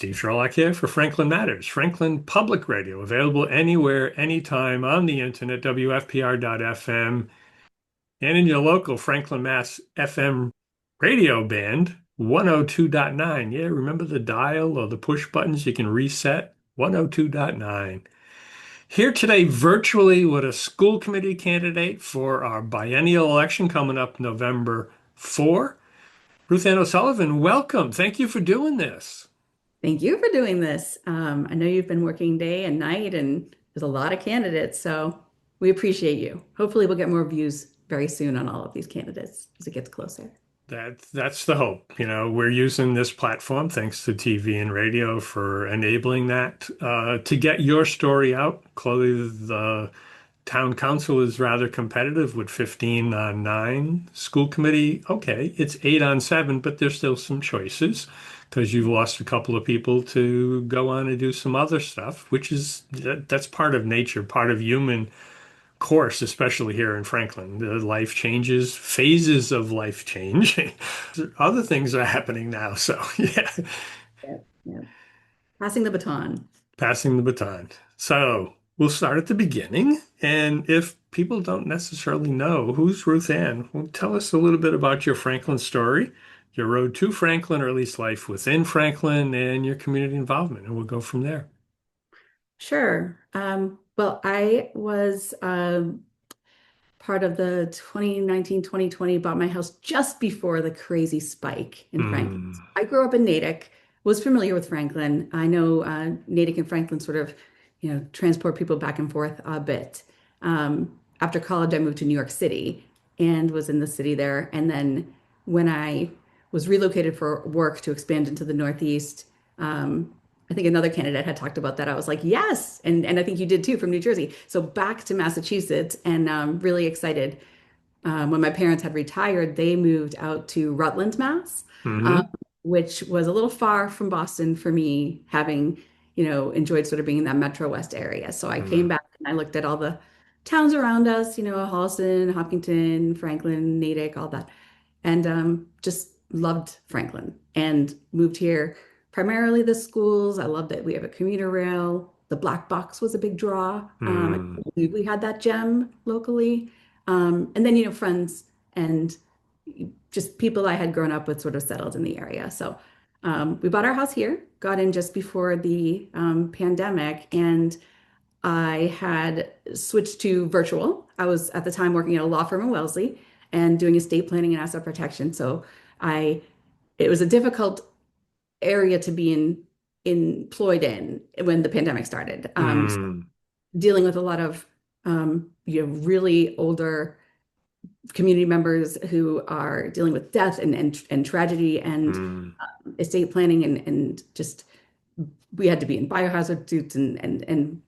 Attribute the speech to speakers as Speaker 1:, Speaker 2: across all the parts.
Speaker 1: Steve Sherlock here for Franklin Matters, Franklin Public Radio, available anywhere, anytime on the internet, WFPR.FM, and in your local Franklin, Mass. FM radio band, 102.9. Yeah, remember the dial or the push buttons? You can reset 102.9. Here today, virtually, with a school committee candidate for our biennial election coming up November 4. Ruthann O'Sullivan, welcome. Thank you for doing this.
Speaker 2: Thank you for doing this. I know you've been working day and night, and there's a lot of candidates, so we appreciate you. Hopefully, we'll get more views very soon on all of these candidates as it gets closer.
Speaker 1: That's the hope. We're using this platform, thanks to TV and radio, for enabling that to get your story out. Clearly, the town council is rather competitive with 15 on 9. School committee, okay, it's 8 on 7, but there's still some choices because you've lost a couple of people to go on and do some other stuff, which is that's part of nature, part of human course, especially here in Franklin. The life changes, phases of life change. Other things are happening now. So, yeah,
Speaker 2: Yeah, yeah. Passing the baton.
Speaker 1: passing the baton. So, we'll start at the beginning. And if people don't necessarily know who's Ruth Ann, well, tell us a little bit about your Franklin story, your road to Franklin, or at least life within Franklin, and your community involvement. And we'll go from there.
Speaker 2: Sure. Well, I was part of the 2019, 2020, bought my house just before the crazy spike in Franklin.
Speaker 1: Mm,
Speaker 2: I grew up in Natick, was familiar with Franklin. I know Natick and Franklin sort of, transport people back and forth a bit. After college, I moved to New York City and was in the city there. And then when I was relocated for work to expand into the Northeast, I think another candidate had talked about that. I was like, yes. And I think you did too from New Jersey. So back to Massachusetts and really excited. When my parents had retired, they moved out to Rutland, Mass, um,
Speaker 1: hmm
Speaker 2: which was a little far from Boston for me, having, enjoyed sort of being in that Metro West area. So I came
Speaker 1: mm,
Speaker 2: back and I looked at all the towns around us, Holliston, Hopkinton, Franklin, Natick, all that and just loved Franklin and moved here. Primarily the schools. I loved it. We have a commuter rail. The black box was a big draw. I
Speaker 1: mm,
Speaker 2: can't believe we had that gem locally. And then, friends and just people I had grown up with sort of settled in the area. So we bought our house here, got in just before the pandemic, and I had switched to virtual. I was at the time working at a law firm in Wellesley and doing estate planning and asset protection. So I, it was a difficult area to be employed in when the pandemic started.
Speaker 1: mm,
Speaker 2: Dealing with a lot of really older community members who are dealing with death and tragedy and
Speaker 1: mm,
Speaker 2: estate planning and just we had to be in biohazard suits and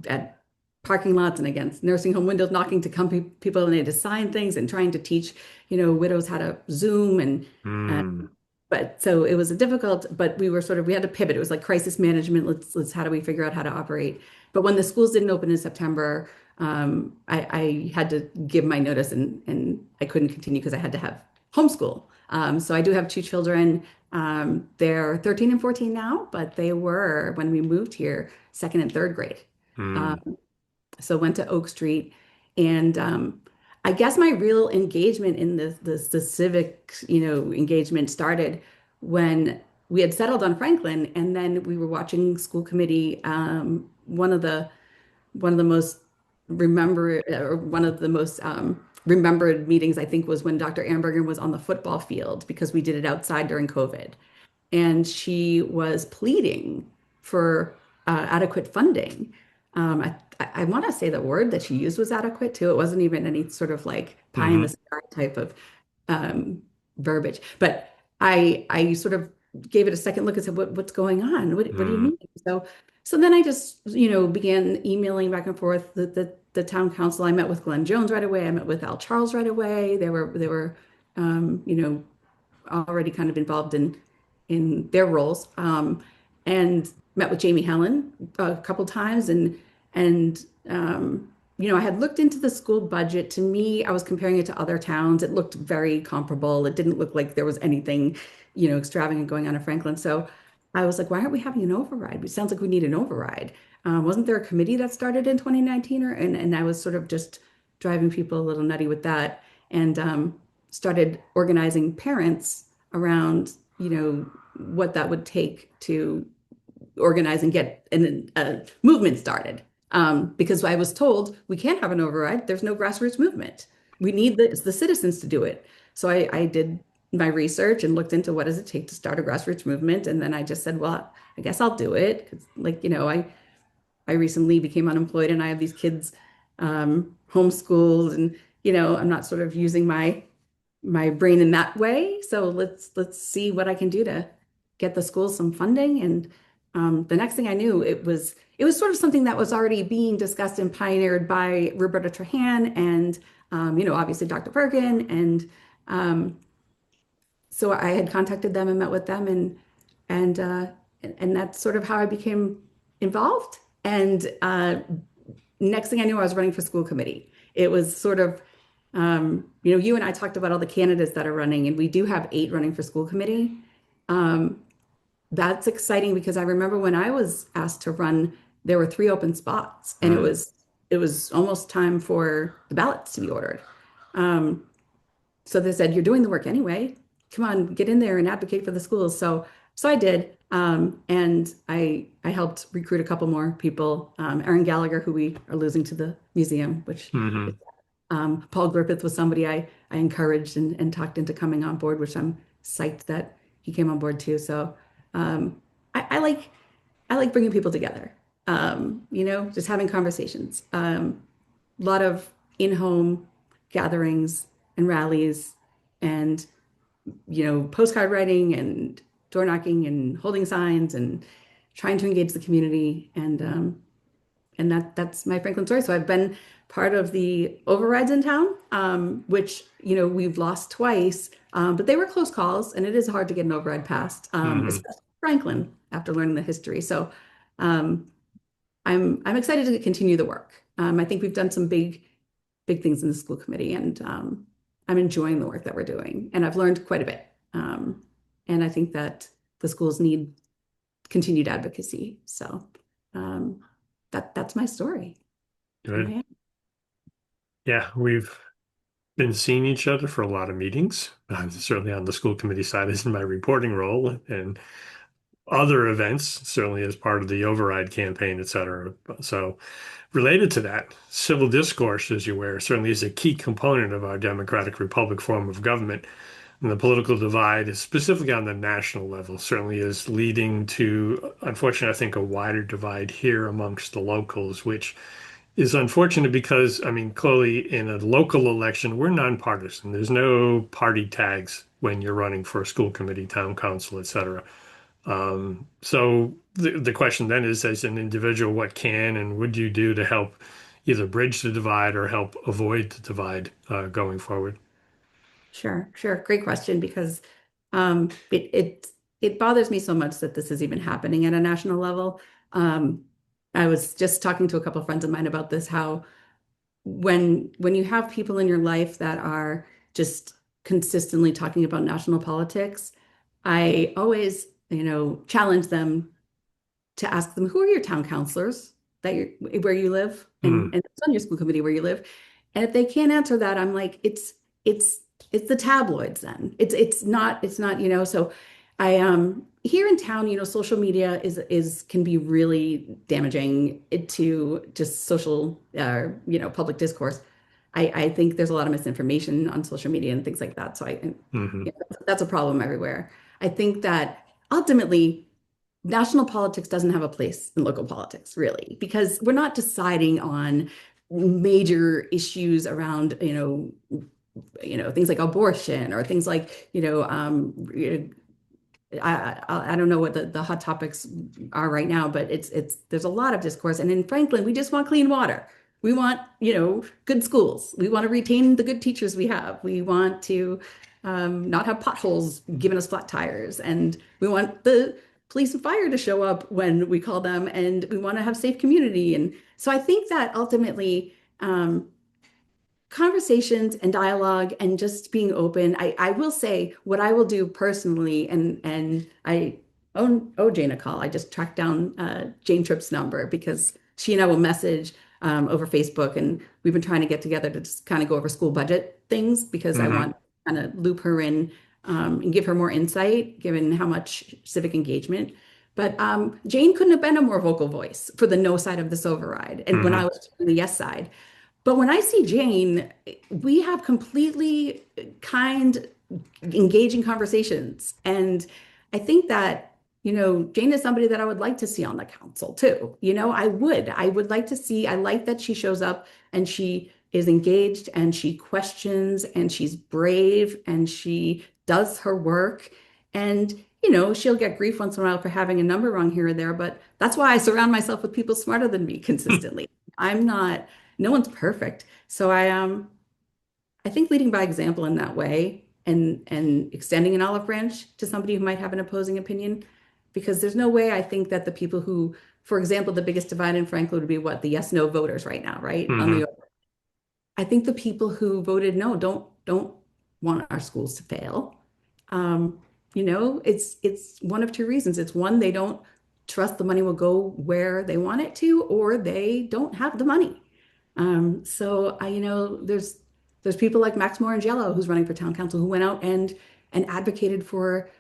Speaker 2: at parking lots and against nursing home windows knocking to come people and they had to sign things and trying to teach widows how to Zoom and
Speaker 1: mm.
Speaker 2: but so it was a difficult, but we had to pivot. It was like crisis management. Let's how do we figure out how to operate? But when the schools didn't open in September, I had to give my notice and I couldn't continue because I had to have homeschool. So I do have two children. They're 13 and 14 now, but they were when we moved here, second and third grade.
Speaker 1: Mm,
Speaker 2: Um, so went to Oak Street and I guess my real engagement in the civic, engagement started when we had settled on Franklin and then we were watching school committee. One of the most remembered meetings I think was when Dr. Amberger was on the football field because we did it outside during COVID and she was pleading for adequate funding. I want to say the word that she used was adequate too. It wasn't even any sort of like pie in the
Speaker 1: mhm,
Speaker 2: sky type of um, verbiage. But I sort of gave it a second look and said, what's going on? What do you
Speaker 1: mm,
Speaker 2: mean? So then I just began emailing back and forth the town council. I met with Glenn Jones right away. I met with Al Charles right away. They were um, you know already kind of involved in their roles, and met with Jamie Helen a couple times, and I had looked into the school budget. To me, I was comparing it to other towns. It looked very comparable. It didn't look like there was anything extravagant going on in Franklin. So I was like, why aren't we having an override? It sounds like we need an override. Wasn't there a committee that started in 2019 and I was sort of just driving people a little nutty with that and started organizing parents around, what that would take to organize and get a movement started. Because I was told we can't have an override. There's no grassroots movement. We need the citizens to do it. So I did my research and looked into what does it take to start a grassroots movement. And then I just said, well, I guess I'll do it. 'Cause, like, I recently became unemployed and I have these kids homeschooled and, I'm not sort of using my brain in that way. So let's see what I can do to get the schools some funding. And the next thing I knew, it was sort of something that was already being discussed and pioneered by Roberta Trahan and obviously Dr. Bergen. And so I had contacted them and met with them and uh, and that's sort of how I became involved. And next thing I knew, I was running for school committee. It was sort of you and I talked about all the candidates that are running, and we do have 8 running for school committee. Um, that's exciting because I remember when I was asked to run, there were 3 open spots, and it
Speaker 1: Mm,
Speaker 2: was it was almost time for the ballots to be ordered. Um, so they said, "You're doing the work anyway. Come on, get in there and advocate for the schools." So I did, and I helped recruit a couple more people. Aaron Gallagher, who we are losing to the museum, which
Speaker 1: hmm.
Speaker 2: Paul Griffith was somebody I encouraged and talked into coming on board, which I'm psyched that he came on board too. So um, I like bringing people together. Just having conversations. A lot of in-home gatherings and rallies, and postcard writing and door knocking and holding signs and trying to engage the community and that's my Franklin story. So I've been part of the overrides in town, which we've lost twice, but they were close calls, and it is hard to get an override passed,
Speaker 1: Hmm.
Speaker 2: especially Franklin after learning the history. So um, I'm excited to continue the work. I think we've done some big things in the school committee, and I'm enjoying the work that we're doing, and I've learned quite a bit. And I think that the schools need continued advocacy. So um, that's my story. Here I
Speaker 1: Good.
Speaker 2: am.
Speaker 1: Yeah, we've been seeing each other for a lot of meetings. Certainly on the school committee side is in my reporting role and other events, certainly as part of the override campaign, et cetera. So related to that, civil discourse, as you're aware, certainly is a key component of our democratic republic form of government. And the political divide, specifically on the national level, certainly is leading to, unfortunately, I think, a wider divide here amongst the locals, which is unfortunate because, I mean, clearly in a local election, we're nonpartisan. There's no party tags when you're running for a school committee, town council, et cetera. So the question then is, as an individual, what can and would you do to help either bridge the divide or help avoid the divide going forward?
Speaker 2: Sure, sure. Great question because it bothers me so much that this is even happening at a national level. Um, I was just talking to a couple of friends of mine about this, how when you have people in your life that are just consistently talking about national politics, I always, challenge them to ask them, who are your town councilors where you live
Speaker 1: Hmm.
Speaker 2: and it's on your school committee where you live. And if they can't answer that, I'm like, it's it's the tabloids then. It's not, so I here in town, social media is can be really damaging to just social public discourse. I think there's a lot of misinformation on social media and things like that. So
Speaker 1: Hmm.
Speaker 2: that's a problem everywhere. I think that ultimately national politics doesn't have a place in local politics, really, because we're not deciding on major issues around, things like abortion or things like, I don't know what the hot topics are right now, but it's there's a lot of discourse. And in Franklin, we just want clean water. We want, good schools. We want to retain the good teachers we have. We want to not have potholes giving us flat tires. And we want the police and fire to show up when we call them. And we want to have safe community. And so I think that ultimately, conversations and dialogue and just being open. I will say what I will do personally, and owe Jane a call. I just tracked down Jane Tripp's number because she and I will message over Facebook, and we've been trying to get together to just kind of go over school budget things because I
Speaker 1: Hmm.
Speaker 2: want to kind of loop her in and give her more insight, given how much civic engagement. But Jane couldn't have been a more vocal voice for the no side of this override, and when I
Speaker 1: Hmm.
Speaker 2: was on the yes side. But when I see Jane, we have completely kind, engaging conversations. And I think that, Jane is somebody that I would like to see on the council too. I would like to see, I like that she shows up and she is engaged and she questions and she's brave and she does her work. And, she'll get grief once in a while for having a number wrong here or there, but that's why I surround myself with people smarter than me consistently. I'm not, no one's perfect. So I think leading by example in that way and extending an olive branch to somebody who might have an opposing opinion, because there's no way I think that the people who, for example, the biggest divide in Franklin would be what the yes no voters right now, right?
Speaker 1: Hmm.
Speaker 2: I think the people who voted no don't want our schools to fail. Um, it's one of two reasons. It's one, they don't trust the money will go where they want it to, or they don't have the money. So there's people like Max Morangelo who's running for town council who went out and advocated for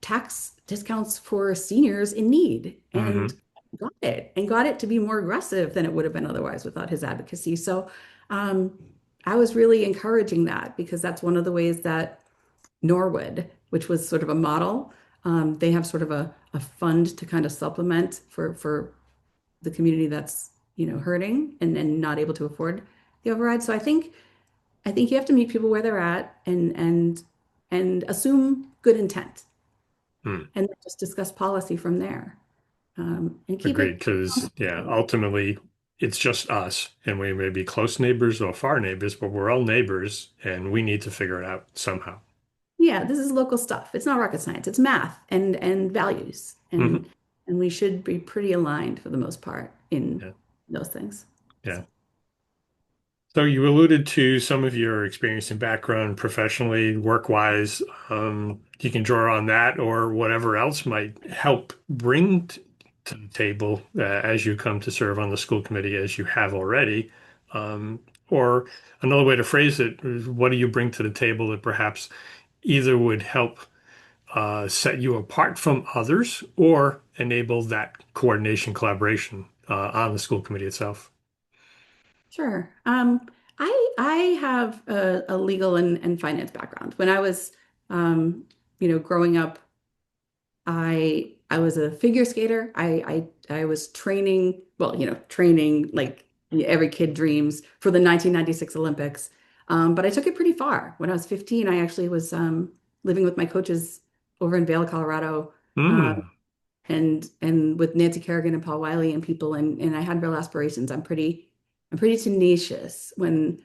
Speaker 2: tax discounts for seniors in need and
Speaker 1: Hmm.
Speaker 2: got it to be more aggressive than it would have been otherwise without his advocacy. So um, I was really encouraging that because that's one of the ways that Norwood, which was sort of a model, they have sort of a fund to kind of supplement for the community that's hurting and not able to afford the override. So I think you have to meet people where they're at and assume good intent
Speaker 1: Hmm.
Speaker 2: and then just discuss policy from there and keep
Speaker 1: Agreed.
Speaker 2: it.
Speaker 1: Because, yeah, ultimately, it's just us, and we may be close neighbors or far neighbors, but we're all neighbors, and we need to figure it out somehow.
Speaker 2: Yeah, this is local stuff. It's not rocket science. It's math and values,
Speaker 1: Hmm.
Speaker 2: and we should be pretty aligned for the most part in
Speaker 1: Yeah.
Speaker 2: those things.
Speaker 1: Yeah.
Speaker 2: So,
Speaker 1: So you alluded to some of your experience and background professionally, work-wise. You can draw on that or whatever else might help bring to the table as you come to serve on the school committee as you have already. Um, or another way to phrase it is, what do you bring to the table that perhaps either would help set you apart from others or enable that coordination, collaboration on the school committee itself?
Speaker 2: sure. I have a legal and finance background. When I was, growing up, I was a figure skater. I was training, well, training like every kid dreams for the 1996 Olympics. But I took it pretty far. When I was 15, I actually was living with my coaches over in Vail, Colorado, uh,
Speaker 1: Hmm.
Speaker 2: and with Nancy Kerrigan and Paul Wiley and people, and I had real aspirations. I'm pretty tenacious when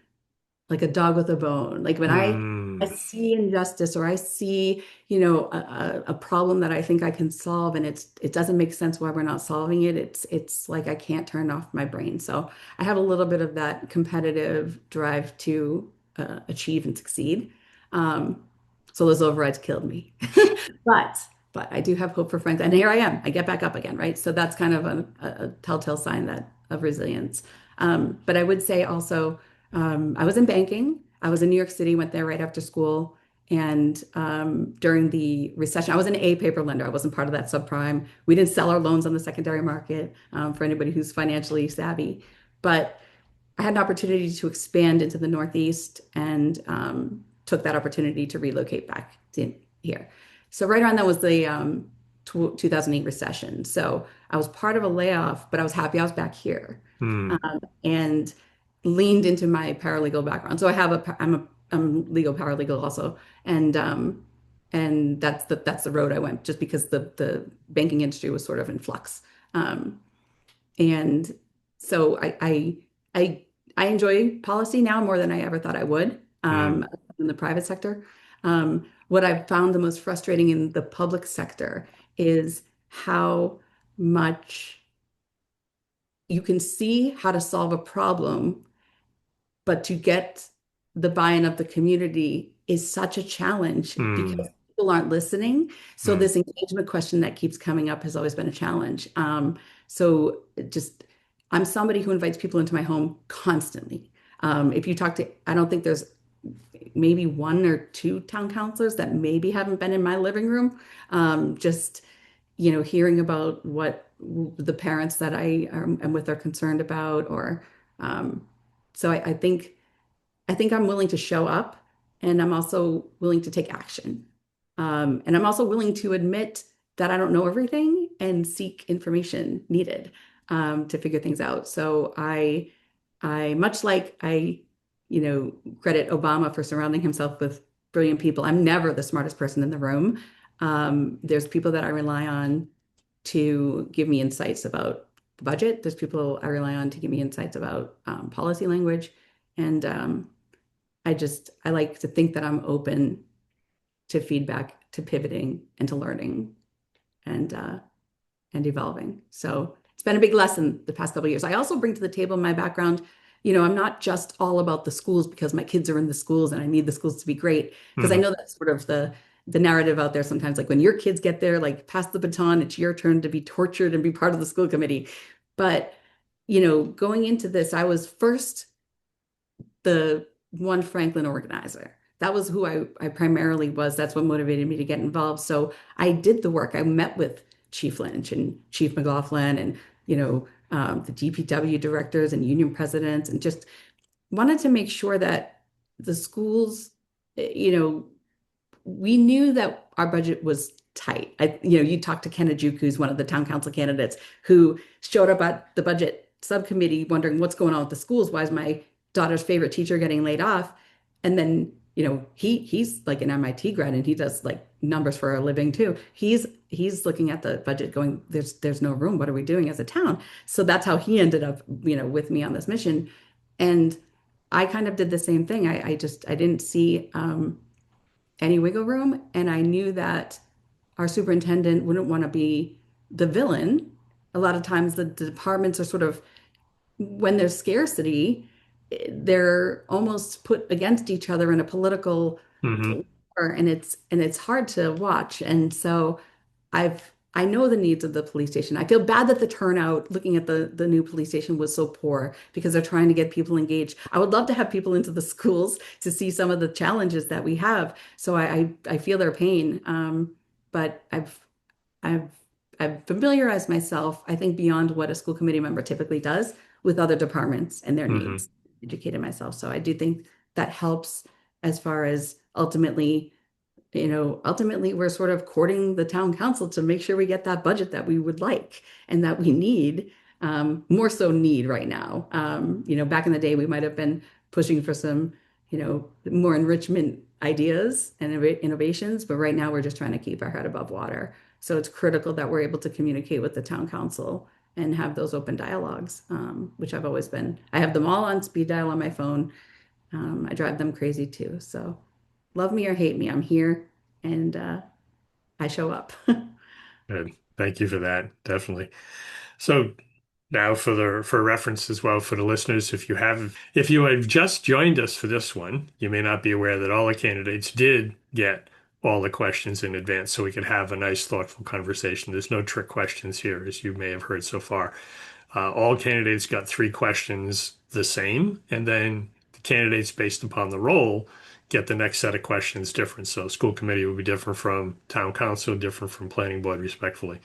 Speaker 2: like a dog with a bone. Like when I
Speaker 1: Hmm.
Speaker 2: see injustice or I see, a problem that I think I can solve and it doesn't make sense why we're not solving it. It's like I can't turn off my brain. So I have a little bit of that competitive drive to achieve and succeed. Um, so those overrides killed me. But but I do have hope for Franklin. And here I am. I get back up again, right? So that's kind of a telltale sign that of resilience. But I would say also I was in banking. I was in New York City, went there right after school. And during the recession, I was an A paper lender. I wasn't part of that subprime. We didn't sell our loans on the secondary market for anybody who's financially savvy. But I had an opportunity to expand into the Northeast and took that opportunity to relocate back to here. So right around that was the 2008 recession. So I was part of a layoff, but I was happy I was back here
Speaker 1: Hmm.
Speaker 2: and leaned into my paralegal background. So I'm legal paralegal also, and that's the road I went just because the banking industry was sort of in flux. Um, and so I I enjoy policy now more than I ever thought I would
Speaker 1: Hmm.
Speaker 2: in the private sector. What I've found the most frustrating in the public sector is how much you can see how to solve a problem, but to get the buy-in of the community is such a challenge because
Speaker 1: Hmm.
Speaker 2: people aren't listening. So
Speaker 1: Mm,
Speaker 2: this engagement question that keeps coming up has always been a challenge. So just I'm somebody who invites people into my home constantly. If you talk to, I don't think there's maybe one or two town councilors that maybe haven't been in my living room. Just, hearing about what the parents that am with are concerned about, or um, so I think I'm willing to show up and I'm also willing to take action. And I'm also willing to admit that I don't know everything and seek information needed to figure things out. So much like credit Obama for surrounding himself with brilliant people. I'm never the smartest person in the room. There's people that I rely on to give me insights about the budget. There's people I rely on to give me insights about policy language. And I like to think that I'm open to feedback, to pivoting, and to learning and evolving. So it's been a big lesson the past couple of years. I also bring to the table my background. I'm not just all about the schools because my kids are in the schools and I need the schools to be great. Because I
Speaker 1: mhm,
Speaker 2: know that's sort of the narrative out there sometimes. Like when your kids get there, like pass the baton, it's your turn to be tortured and be part of the school committee. But going into this, I was first the one Franklin organizer. That was who I primarily was. That's what motivated me to get involved. So I did the work. I met with Chief Lynch and Chief McLaughlin and, the DPW directors and union presidents, and just wanted to make sure that the schools, we knew that our budget was tight. You talked to Ken Ajuk, who's one of the town council candidates, who showed up at the budget subcommittee wondering what's going on with the schools. Why is my daughter's favorite teacher getting laid off? And then, he's like an MIT grad and he does like numbers for a living too. He's looking at the budget going, there's no room. What are we doing as a town? So that's how he ended up, with me on this mission. And I kind of did the same thing. I didn't see any wiggle room. And I knew that our superintendent wouldn't want to be the villain. A lot of times the departments are sort of, when there's scarcity, they're almost put against each other in a political
Speaker 1: mhm,
Speaker 2: war, and it's hard to watch. And so I know the needs of the police station. I feel bad that the turnout, looking at the new police station, was so poor because they're trying to get people engaged. I would love to have people into the schools to see some of the challenges that we have. So I feel their pain. But I've I've familiarized myself, I think, beyond what a school committee member typically does with other departments and their
Speaker 1: mhm,
Speaker 2: needs, educated myself. So I do think that helps as far as ultimately we're sort of courting the town council to make sure we get that budget that we would like and that we need, more so need right now. Back in the day, we might have been pushing for some, more enrichment ideas and innovations, but right now we're just trying to keep our head above water. So it's critical that we're able to communicate with the town council and have those open dialogues, which I have them all on speed dial on my phone. I drive them crazy too. So love me or hate me, I'm here and I show up.
Speaker 1: good. Thank you for that. Definitely. So now for reference as well for the listeners, if you have just joined us for this one, you may not be aware that all the candidates did get all the questions in advance so we could have a nice thoughtful conversation. There's no trick questions here, as you may have heard so far. All candidates got three questions the same, and then the candidates based upon the role get the next set of questions different. So school committee will be different from town council, different from planning board, respectfully.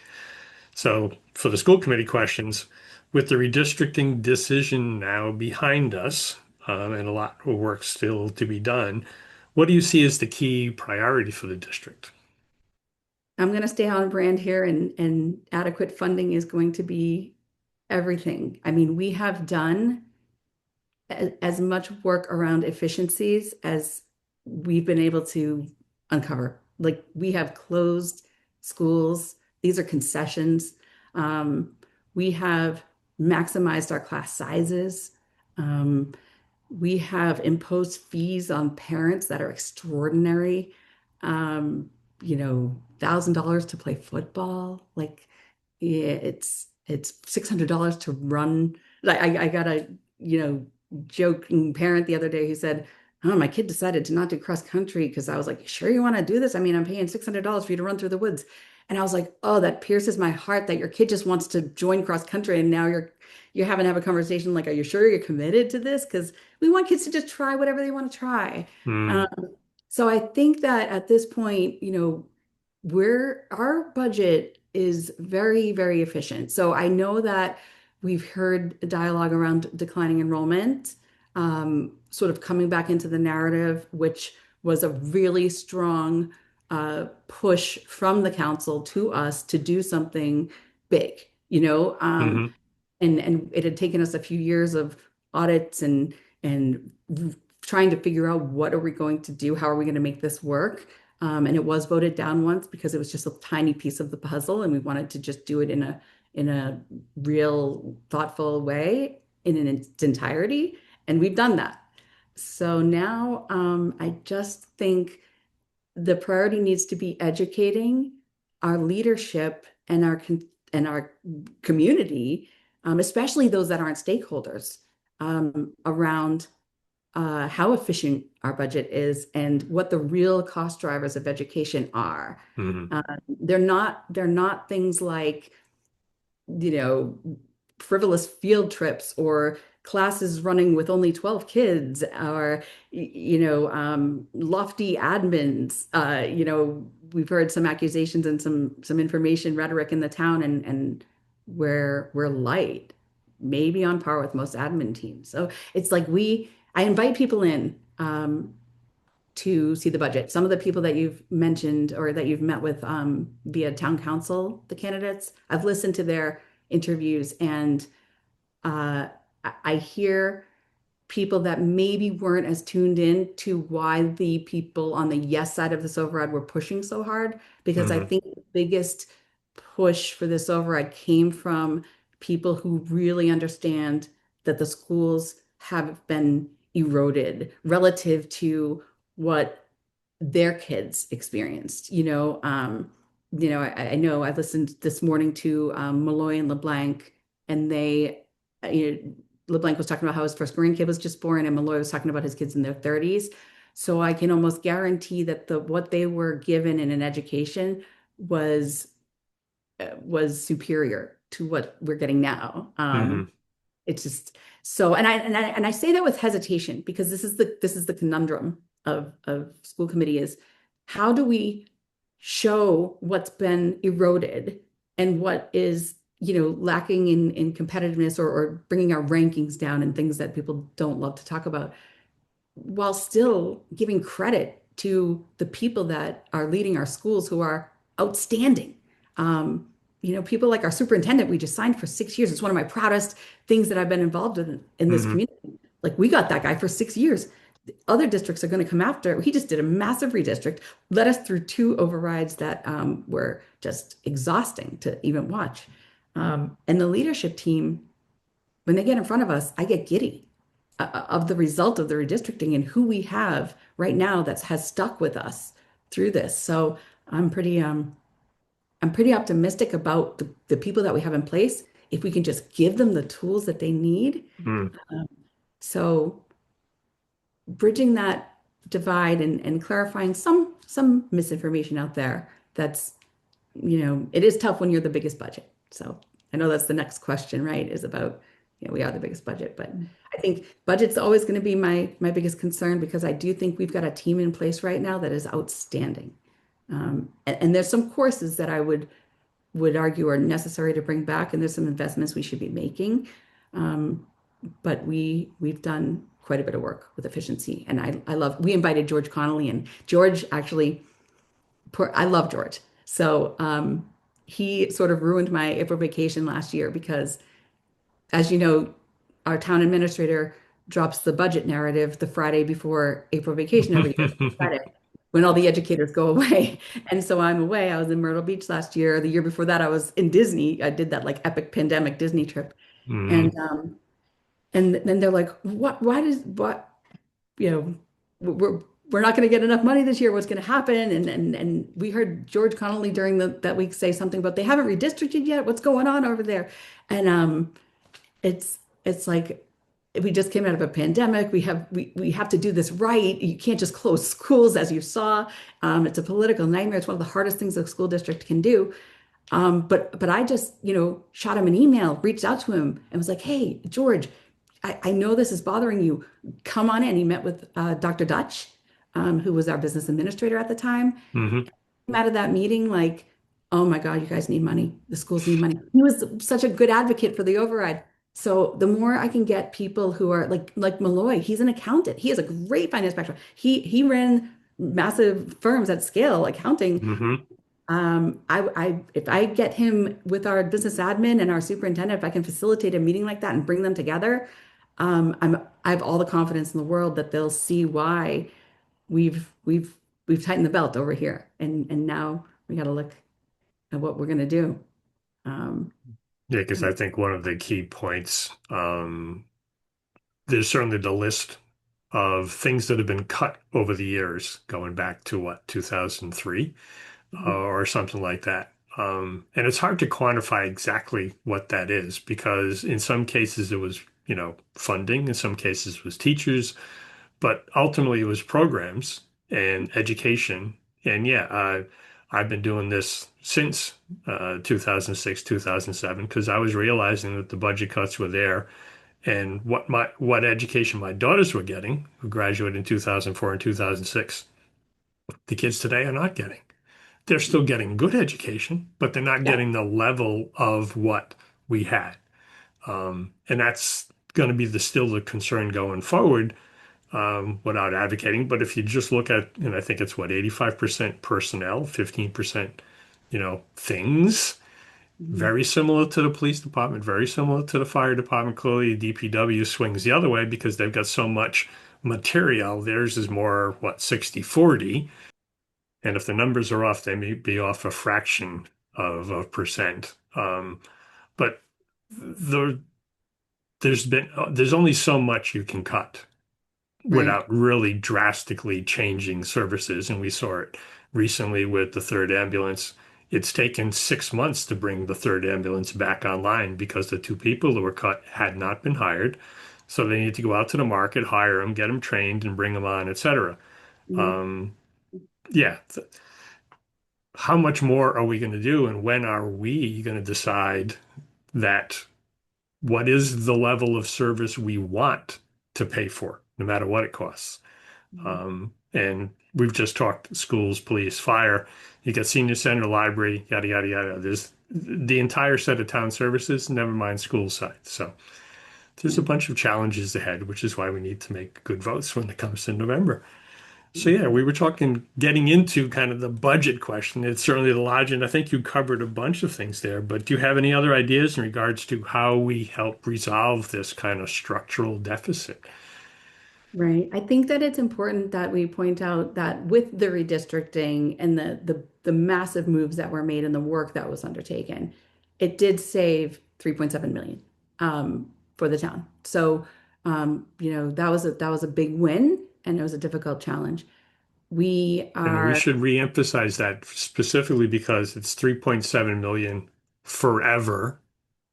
Speaker 1: So for the school committee questions, with the redistricting decision now behind us, and a lot of work still to be done, what do you see as the key priority for the district?
Speaker 2: I'm going to stay on brand here, and adequate funding is going to be everything. I mean, we have done as much work around efficiencies as we've been able to uncover. Like we have closed schools. These are concessions. Um, we have maximized our class sizes. Um, we have imposed fees on parents that are extraordinary. Um, $1,000 to play football. Like, yeah, it's $600 to run. Like, I got a, joking parent the other day who said, oh, my kid decided to not do cross country because I was like, sure you want to do this? I mean, I'm paying $600 for you to run through the woods. And I was like, oh, that pierces my heart that your kid just wants to join cross country and now you're having to have a conversation like, are you sure you're committed to this? Because we want kids to just try whatever they want to try.
Speaker 1: Mm,
Speaker 2: Um, so I think that at this point, our budget is very, very efficient. So I know that we've heard dialogue around declining enrollment, sort of coming back into the narrative, which was a really strong push from the council to us to do something big,
Speaker 1: hmm
Speaker 2: and it had taken us a few years of audits and trying to figure out what are we going to do, how are we going to make this work. And it was voted down once because it was just a tiny piece of the puzzle, and we wanted to just do it in a real thoughtful way in its entirety, and we've done that. So now I just think the priority needs to be educating our leadership and our community, especially those that aren't stakeholders, around how efficient our budget is and what the real cost drivers of education are.
Speaker 1: hmm
Speaker 2: They're not things like you know, frivolous field trips or classes running with only 12 kids or, lofty admins. We've heard some accusations and some information rhetoric in the town and we're light, maybe on par with most admin teams. So it's like I invite people in. To see the budget. Some of the people that you've mentioned or that you've met with via town council, the candidates, I've listened to their interviews and I hear people that maybe weren't as tuned in to why the people on the yes side of this override were pushing so hard. Because I
Speaker 1: hmm
Speaker 2: think the biggest push for this override came from people who really understand that the schools have been eroded relative to what their kids experienced. I know I listened this morning to Malloy and LeBlanc, and LeBlanc was talking about how his first grandkid was just born, and Malloy was talking about his kids in their 30s. So I can almost guarantee that what they were given in an education was superior to what we're getting now.
Speaker 1: hmm
Speaker 2: It's just so, and I say that with hesitation because this is the conundrum of school committee is how do we show what's been eroded and what is lacking in competitiveness or bringing our rankings down and things that people don't love to talk about while still giving credit to the people that are leading our schools who are outstanding. People like our superintendent, we just signed for 6 years. It's one of my proudest things that I've been involved in this
Speaker 1: hmm
Speaker 2: community. Like we got that guy for 6 years. Other districts are going to come after. He just did a massive redistrict, led us through two overrides that were just exhausting to even watch. And the leadership team, when they get in front of us, I get giddy of the result of the redistricting and who we have right now that has stuck with us through this. So I'm pretty I'm pretty optimistic about the people that we have in place if we can just give them the tools that they need.
Speaker 1: mm
Speaker 2: So bridging that divide and clarifying some misinformation out there that's it is tough when you're the biggest budget. So I know that's the next question, right? Is about, we are the biggest budget, but I think budget's always going to be my biggest concern because I do think we've got a team in place right now that is outstanding. And there's some courses that I would argue are necessary to bring back, and there's some investments we should be making. But we've done quite a bit of work with efficiency, and we invited George Connolly, and George actually I love George. So he sort of ruined my April vacation last year because, as you know, our town administrator drops the budget narrative the Friday before April vacation every year. Friday, when all the educators go away. And so I'm away. I was in Myrtle Beach last year. The year before that, I was in Disney. I did that like epic pandemic Disney trip. And
Speaker 1: hmm
Speaker 2: and then they're like, what, you know, we're not going to get enough money this year. What's going to happen? And we heard George Connolly during that week say something about they haven't redistricted yet. What's going on over there? And it's like we just came out of a pandemic. We have to do this right. You can't just close schools, as you saw. It's a political nightmare. It's one of the hardest things a school district can do. But I just, shot him an email, reached out to him, and was like, "Hey, George, I know this is bothering you. Come on in." He met with Dr. Dutch, who was our business administrator at the time.
Speaker 1: Hmm.
Speaker 2: Came out of that meeting like, "Oh my God, you guys need money. The schools need money." He was such a good advocate for the override. So the more I can get people who are like Malloy, he's an accountant. He has a great finance background. He ran massive firms at scale, accounting.
Speaker 1: Hmm.
Speaker 2: If I get him with our business admin and our superintendent, if I can facilitate a meeting like that and bring them together, I have all the confidence in the world that they'll see why we've tightened the belt over here, and now we got to look at what we're gonna do. Um,
Speaker 1: Yeah, because I think one of the key points, there's certainly the list of things that have been cut over the years, going back to what, 2003, or something like that. And it's hard to quantify exactly what that is because in some cases it was, funding, in some cases it was teachers, but ultimately it was programs and education. And yeah, I've been doing this since 2006, 2007, because I was realizing that the budget cuts were there and what education my daughters were getting, who graduated in 2004 and 2006, the kids today are not getting. They're still getting good education, but they're not
Speaker 2: yeah,
Speaker 1: getting the level of what we had. And that's going to be still the concern going forward, without advocating. But if you just look at, and I think it's what, 85% personnel, 15%, things,
Speaker 2: mhm,
Speaker 1: very similar to the police department, very similar to the fire department. Clearly, DPW swings the other way because they've got so much material. Theirs is more, what, 60/40. And if the numbers are off, they may be off a fraction of a percent. But there, there's only so much you can cut
Speaker 2: right.
Speaker 1: without really drastically changing services. And we saw it recently with the third ambulance. It's taken 6 months to bring the third ambulance back online because the two people that were cut had not been hired. So they need to go out to the market, hire them, get them trained, and bring them on, etc.
Speaker 2: Mhm.
Speaker 1: Um, yeah. How much more are we going to do, and when are we going to decide that what is the level of service we want to pay for, no matter what it costs? And we've just talked schools, police, fire. You got senior center, library, yada, yada, yada. There's the entire set of town services, never mind school side. So there's a
Speaker 2: Yeah.
Speaker 1: bunch of challenges ahead, which is why we need to make good votes when it comes to November. So yeah, we were talking, getting into kind of the budget question. It's certainly the large, and I think you covered a bunch of things there. But do you have any other ideas in regards to how we help resolve this kind of structural deficit?
Speaker 2: Right. I think that it's important that we point out that with the redistricting and the massive moves that were made and the work that was undertaken, it did save 3.7 million for the town. So that was a big win and it was a difficult challenge. We
Speaker 1: And we
Speaker 2: are,
Speaker 1: should reemphasize that specifically because it's 3.7 million forever,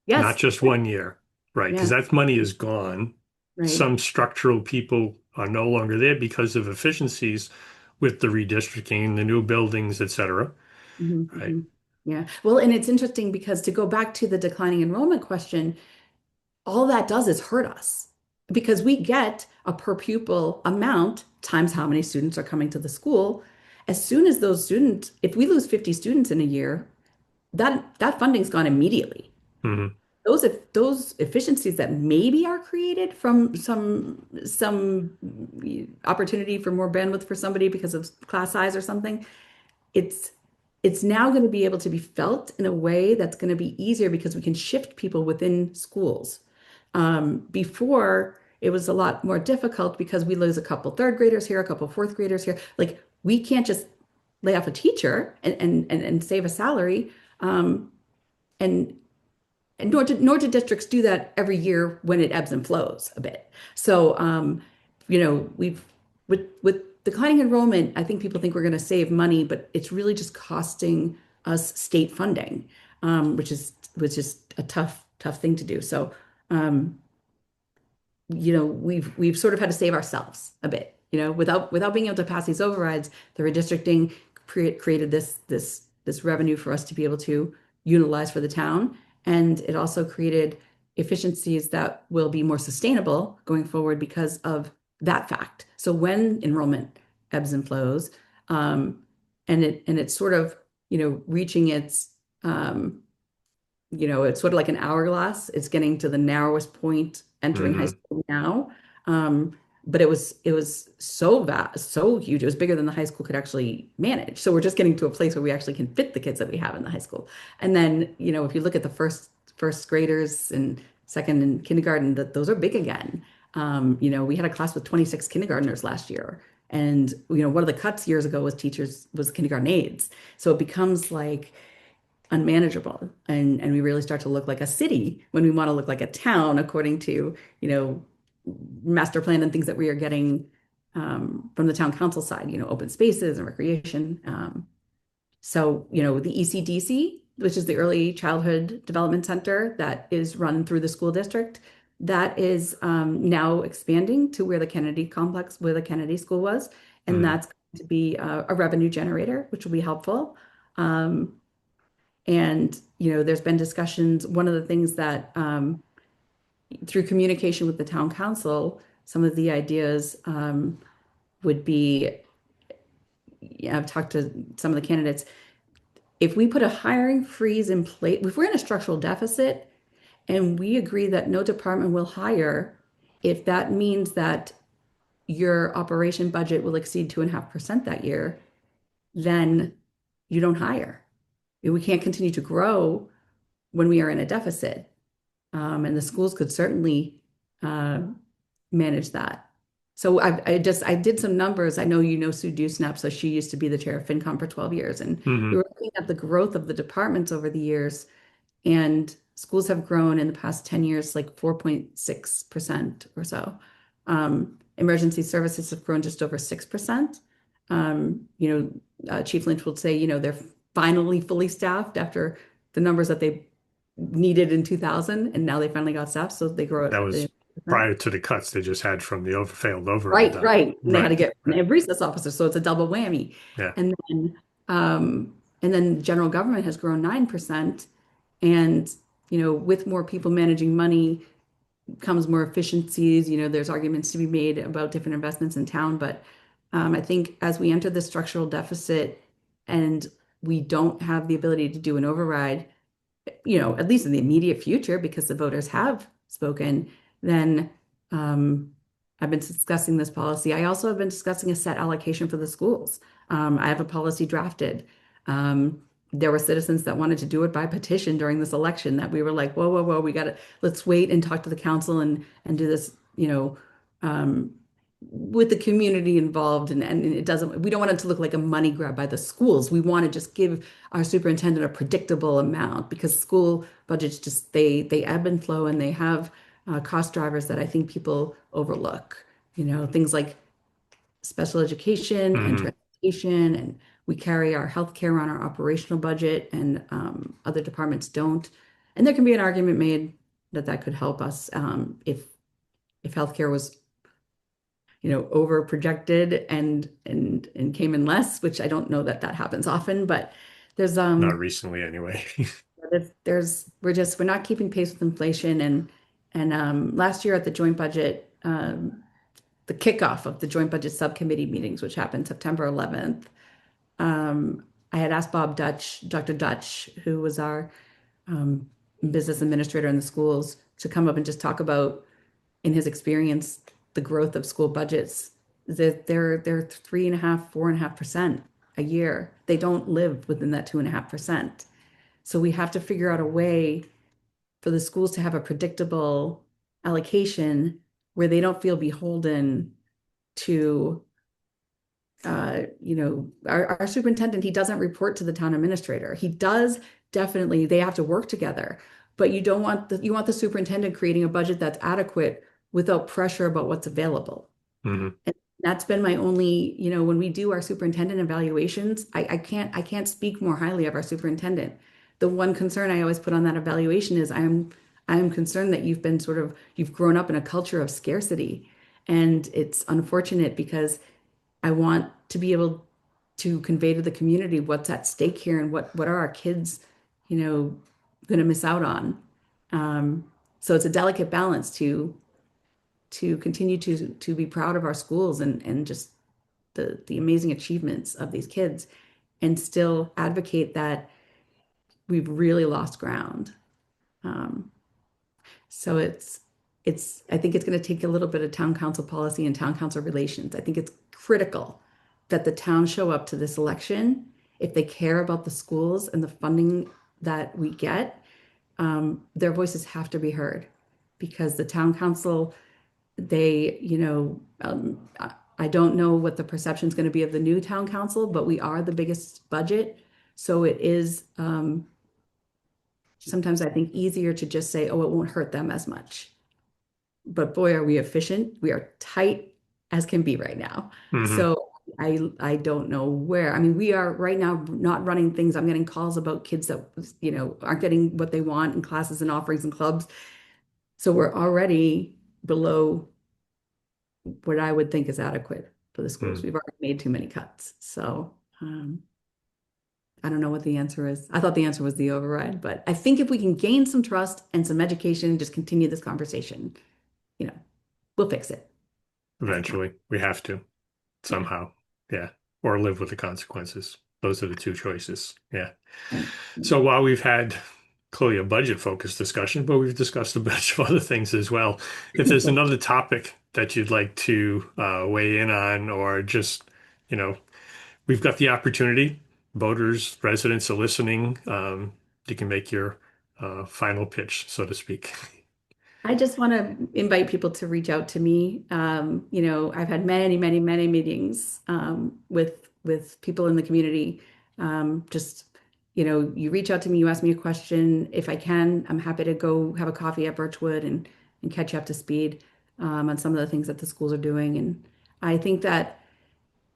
Speaker 1: not
Speaker 2: yes,
Speaker 1: just 1 year, right? Because
Speaker 2: yeah,
Speaker 1: that money is gone.
Speaker 2: right.
Speaker 1: Some structural people are no longer there because of efficiencies with the redistricting, the new buildings, et cetera,
Speaker 2: hmm
Speaker 1: right?
Speaker 2: hmm Yeah. Well, and it's interesting because to go back to the declining enrollment question, all that does is hurt us because we get a per pupil amount times how many students are coming to the school. As soon as those students, if we lose 50 students in a year, that funding's gone immediately.
Speaker 1: Hmm.
Speaker 2: Those efficiencies that maybe are created from some opportunity for more bandwidth for somebody because of class size or something, it's it's now going to be able to be felt in a way that's going to be easier because we can shift people within schools. Before, it was a lot more difficult because we lose a couple third graders here, a couple fourth graders here. Like we can't just lay off a teacher and save a salary. And and nor do districts do that every year when it ebbs and flows a bit. So, we've with declining enrollment, I think people think we're going to save money, but it's really just costing us state funding, which is a tough thing to do. So, um, we've sort of had to save ourselves a bit, without being able to pass these overrides. The redistricting created this revenue for us to be able to utilize for the town, and it also created efficiencies that will be more sustainable going forward because of that fact. So when enrollment ebbs and flows, and it's sort of reaching its it's sort of like an hourglass. It's getting to the narrowest point entering high
Speaker 1: Hmm.
Speaker 2: school now. Um, but it was so vast, so huge. It was bigger than the high school could actually manage. So we're just getting to a place where we actually can fit the kids that we have in the high school. And then, if you look at the first graders and second and kindergarten, that those are big again. We had a class with 26 kindergartners last year. And, one of the cuts years ago was kindergarten aides. So it becomes like unmanageable, and we really start to look like a city when we want to look like a town according to master plan and things that we are getting from the town council side, open spaces and recreation. So the ECDC, which is the Early Childhood Development Center that is run through the school district, that is now expanding to where the Kennedy complex, where the Kennedy school was, and
Speaker 1: Hmm.
Speaker 2: that's going to be a revenue generator, which will be helpful. Um, and, there's been discussions. One of the things that, through communication with the town council, some of the ideas would be, yeah, I've talked to some of the candidates. If we put a hiring freeze in place, if we're in a structural deficit and we agree that no department will hire, if that means that your operation budget will exceed 2.5% that year, then you don't hire. We can't continue to grow when we are in a deficit. And the schools could certainly uh, manage that. So I did some numbers. I know Sue Dusnap, so she used to be the chair of FinCom for 12 years, and we
Speaker 1: Hmm.
Speaker 2: were looking at the growth of the departments over the years, and schools have grown in the past 10 years like 4.6% or so. Emergency services have grown just over 6%. Chief Lynch will say, they're finally fully staffed after the numbers that they needed in 2000, and now they finally got staff, so they grow
Speaker 1: That
Speaker 2: at
Speaker 1: was prior to the cuts they just had from the failed override,
Speaker 2: right,
Speaker 1: though.
Speaker 2: right. And they had to
Speaker 1: Right.
Speaker 2: get
Speaker 1: Right.
Speaker 2: a recess officer, so it's a double whammy.
Speaker 1: Yeah.
Speaker 2: And then general government has grown 9%. And with more people managing money comes more efficiencies. There's arguments to be made about different investments in town, but I think as we enter the structural deficit and we don't have the ability to do an override, at least in the immediate future, because the voters have spoken, then I've been discussing this policy. I also have been discussing a set allocation for the schools. I have a policy drafted. There were citizens that wanted to do it by petition during this election that we were like, whoa, whoa, whoa, let's wait and talk to the council and do this, with the community involved, and we don't want it to look like a money grab by the schools. We want to just give our superintendent a predictable amount because school budgets just they ebb and flow, and they have cost drivers that I think people overlook. Things like special education and
Speaker 1: Hmm.
Speaker 2: transportation, and we carry our healthcare on our operational budget, and other departments don't. And there can be an argument made that that could help us if healthcare was over projected and came in less, which I don't know that that happens often, but there's
Speaker 1: Not recently, anyway.
Speaker 2: we're not keeping pace with inflation, and last year at the joint budget the kickoff of the joint budget subcommittee meetings, which happened September 11th, I had asked Dr. Dutch, who was our business administrator in the schools, to come up and just talk about, in his experience, the growth of school budgets. That they're 3.5%, 4.5% a year. They don't live within that 2.5%. So we have to figure out a way for the schools to have a predictable allocation where they don't feel beholden to our superintendent. He doesn't report to the town administrator. He does definitely, they have to work together, but you want the superintendent creating a budget that's adequate without pressure about what's available.
Speaker 1: Hmm.
Speaker 2: And that's been my only, when we do our superintendent evaluations, I can't speak more highly of our superintendent. The one concern I always put on that evaluation is I'm concerned that you've grown up in a culture of scarcity. And it's unfortunate because I want to be able to convey to the community what's at stake here and what are our kids, you know, going to miss out on. Um, so it's a delicate balance to continue to be proud of our schools and just the amazing achievements of these kids and still advocate that we've really lost ground. Um, so it's I think it's going to take a little bit of town council policy and town council relations. I think it's critical that the town show up to this election if they care about the schools and the funding that we get. Their voices have to be heard because the town council, I don't know what the perception is going to be of the new town council, but we are the biggest budget. So it is sometimes I think easier to just say, oh, it won't hurt them as much. But boy, are we efficient. We are tight as can be right now.
Speaker 1: Hmm.
Speaker 2: So I don't know where. I mean, we are right now not running things. I'm getting calls about kids that, aren't getting what they want in classes and offerings and clubs. So we're already below what I would think is adequate for the schools. We've already made too many cuts. So I don't know what the answer is. I thought the answer was the override, but I think if we can gain some trust and some education, just continue this conversation, you know, we'll fix it. I promise.
Speaker 1: Eventually, we have to
Speaker 2: Yeah.
Speaker 1: somehow. Yeah. Or live with the consequences. Those are the two choices. Yeah.
Speaker 2: And
Speaker 1: So while we've had clearly a budget focused discussion, but we've discussed a bunch of other things as well. If there's another topic that you'd like to weigh in on, or just, you know, we've got the opportunity. Voters, residents are listening. You can make your final pitch, so to speak.
Speaker 2: I just want to invite people to reach out to me. I've had many, many, many meetings with people in the community. Just, you reach out to me, you ask me a question. If I can, I'm happy to go have a coffee at Birchwood and catch you up to speed on some of the things that the schools are doing. And I think that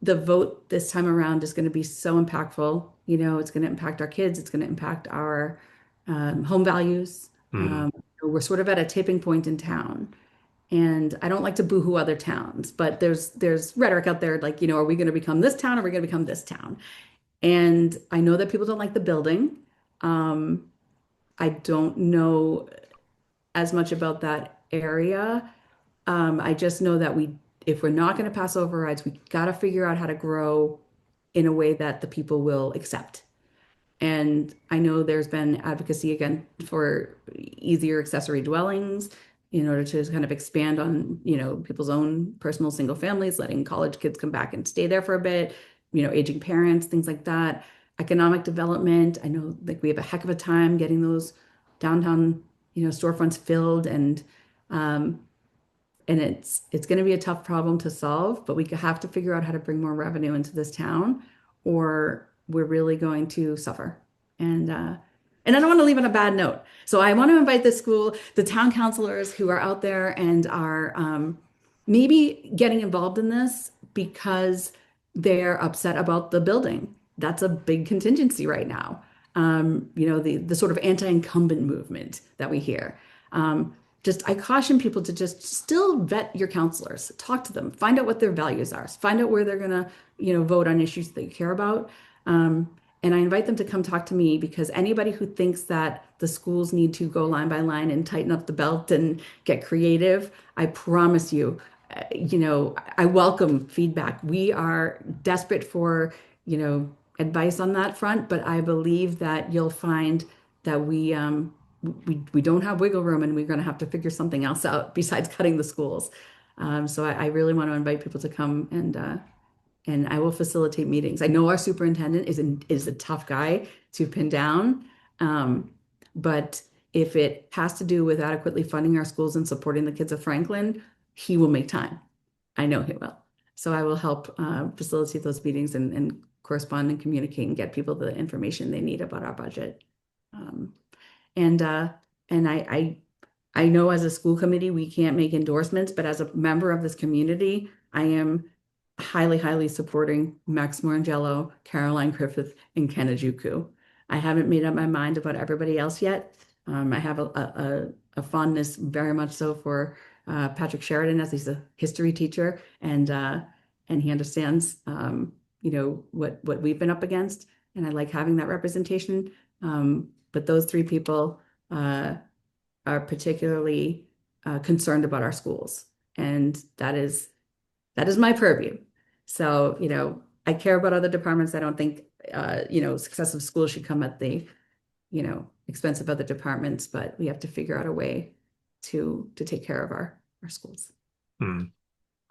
Speaker 2: the vote this time around is going to be so impactful. It's going to impact our kids. It's going to impact our home values.
Speaker 1: Hmm.
Speaker 2: We're sort of at a tipping point in town. And I don't like to boohoo other towns, but there's rhetoric out there like, are we going to become this town or are we going to become this town? And I know that people don't like the building. Um, I don't know as much about that area. I just know that if we're not going to pass overrides, we got to figure out how to grow in a way that the people will accept. And I know there's been advocacy again for easier accessory dwellings in order to kind of expand on, people's own personal single families, letting college kids come back and stay there for a bit, aging parents, things like that. Economic development. I know like we have a heck of a time getting those downtown, storefronts filled um, and it's going to be a tough problem to solve, but we have to figure out how to bring more revenue into this town, or we're really going to suffer. And uh, and I don't want to leave on a bad note. So I want to invite the town councilors who are out there and are maybe getting involved in this because they're upset about the building. That's a big contingency right now. The sort of anti-incumbent movement that we hear. Um, I caution people to just still vet your counselors, talk to them, find out what their values are, find out where they're gonna, vote on issues that you care about. Um, and I invite them to come talk to me because anybody who thinks that the schools need to go line by line and tighten up the belt and get creative, I promise you, I welcome feedback. We are desperate for, advice on that front, but I believe that you'll find that we don't have wiggle room and we're going to have to figure something else out besides cutting the schools. So I really want to invite people to come and I will facilitate meetings. I know our superintendent is a tough guy to pin down, um, but if it has to do with adequately funding our schools and supporting the kids of Franklin, he will make time. I know he will. So I will help facilitate those meetings and correspond and communicate and get people the information they need about our budget. Um, and uh, and I know as a school committee we can't make endorsements, but as a member of this community, I am highly, highly supporting Max Morangello, Caroline Griffith, and Ken Ojukwu. I haven't made up my mind about everybody else yet, I have a fondness very much so for Patrick Sheridan, as he's a history teacher, and he understands what we've been up against, and I like having that representation. But those three people are particularly concerned about our schools, and that is my purview. So, I care about other departments. I don't think success of schools should come at the expense of other departments, but we have to figure out a way to take care of our schools.
Speaker 1: Hmm.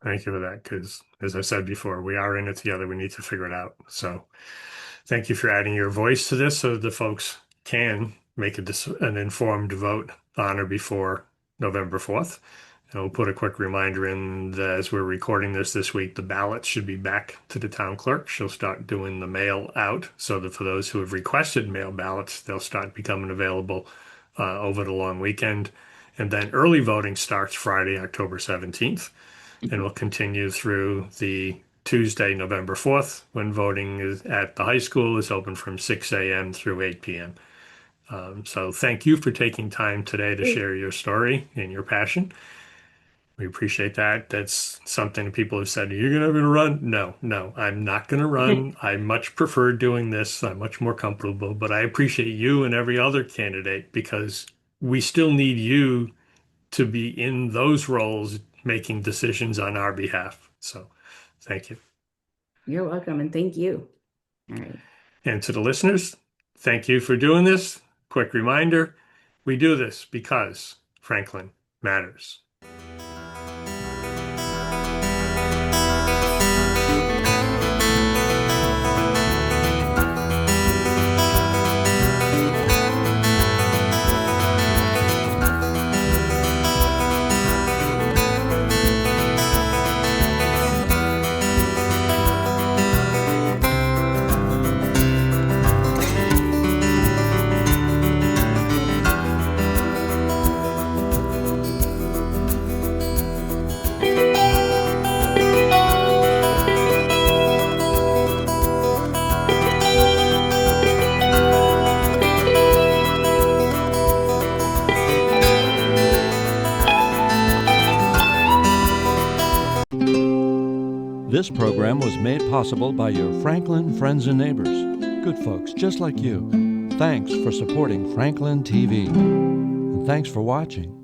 Speaker 1: Thank you for that, because as I said before, we are in it together. We need to figure it out. So thank you for adding your voice to this so the folks can make an informed vote on or before November 4th. And we'll put a quick reminder in that as we're recording this week, the ballots should be back to the town clerk. She'll start doing the mail out so that for those who have requested mail ballots, they'll start becoming available over the long weekend. And then early voting starts Friday, October 17th, and will continue through the Tuesday, November 4th, when voting is at the high school is open from 6 a.m. through 8 p.m. So thank you for taking time today to share your story and your passion. We appreciate that. That's something people have said, you're going to run? No, no, I'm not going to run. I much prefer doing this. I'm much more comfortable, but I appreciate you and every other candidate because we still need you to be in those roles making decisions on our behalf. So thank you.
Speaker 2: You're welcome, and thank you. All right.
Speaker 1: And to the listeners, thank you for doing this. Quick reminder, we do this because Franklin matters.
Speaker 3: This program was made possible by your Franklin friends and neighbors, good folks just like you. Thanks for supporting Franklin TV. And thanks for watching.